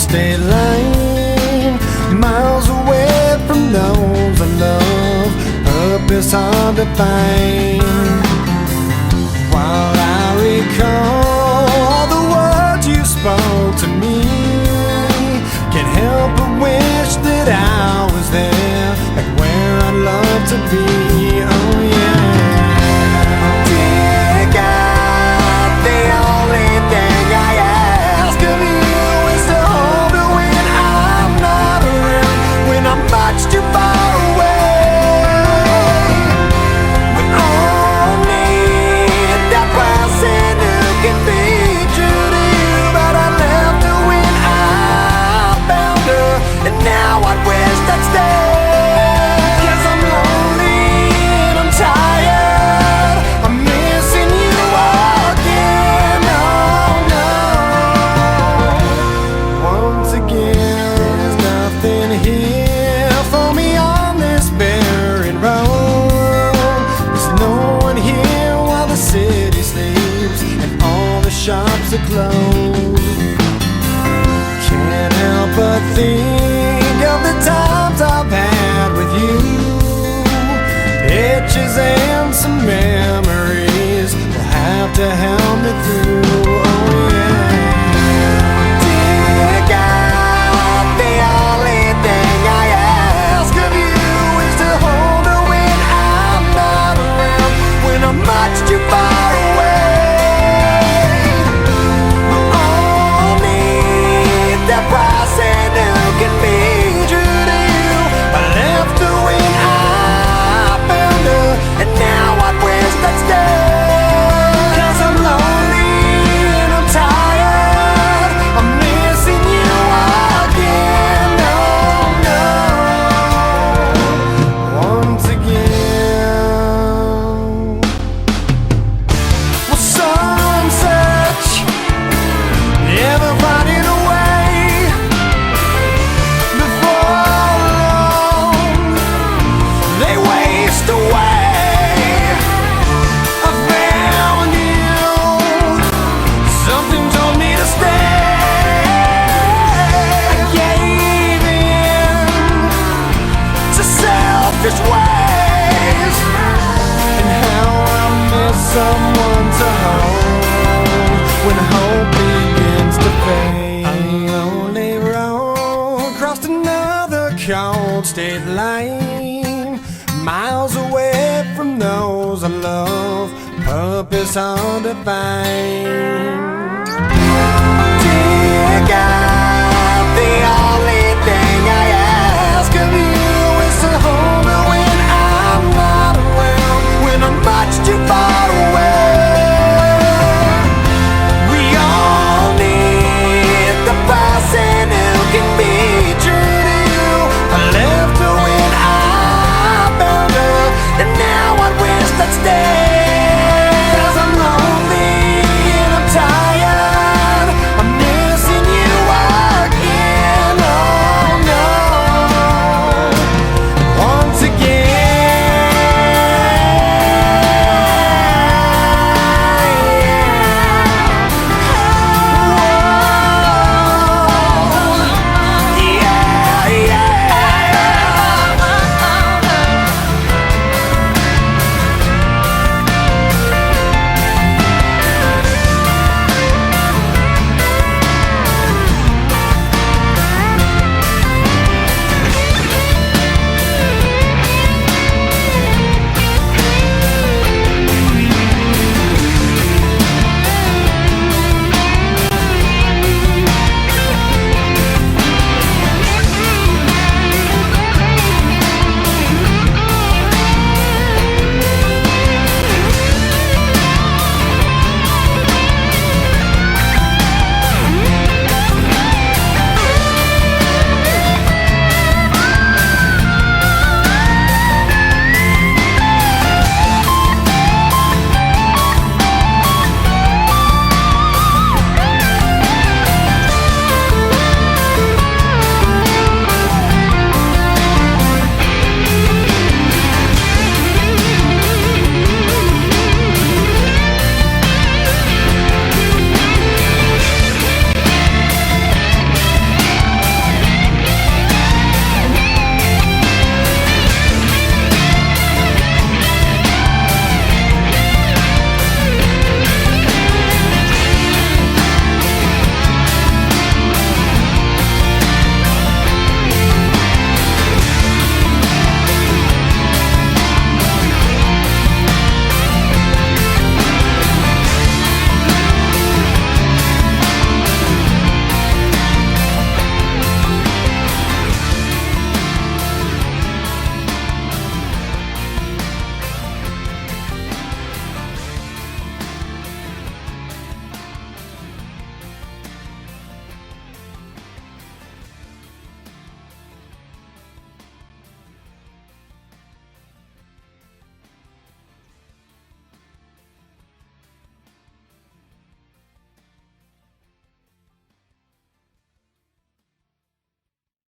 state line, miles away from those I love. Purpose hard to find. While I recall the words you spoke to me, can't help but wish that I was there, like where I'd love to be. Oh yeah. Shops are closed. Can't help but think of the times I've had with you. Pictures and some memories will have to help me through. Oh yeah. Dear God, the only thing I ask of you is to hold her when I'm not around, when I'm much too far away. Ways, and how I miss someone to hold when hope begins to fade. A lonely road crossed another cold state line, miles away from those I love. Purpose hard to find.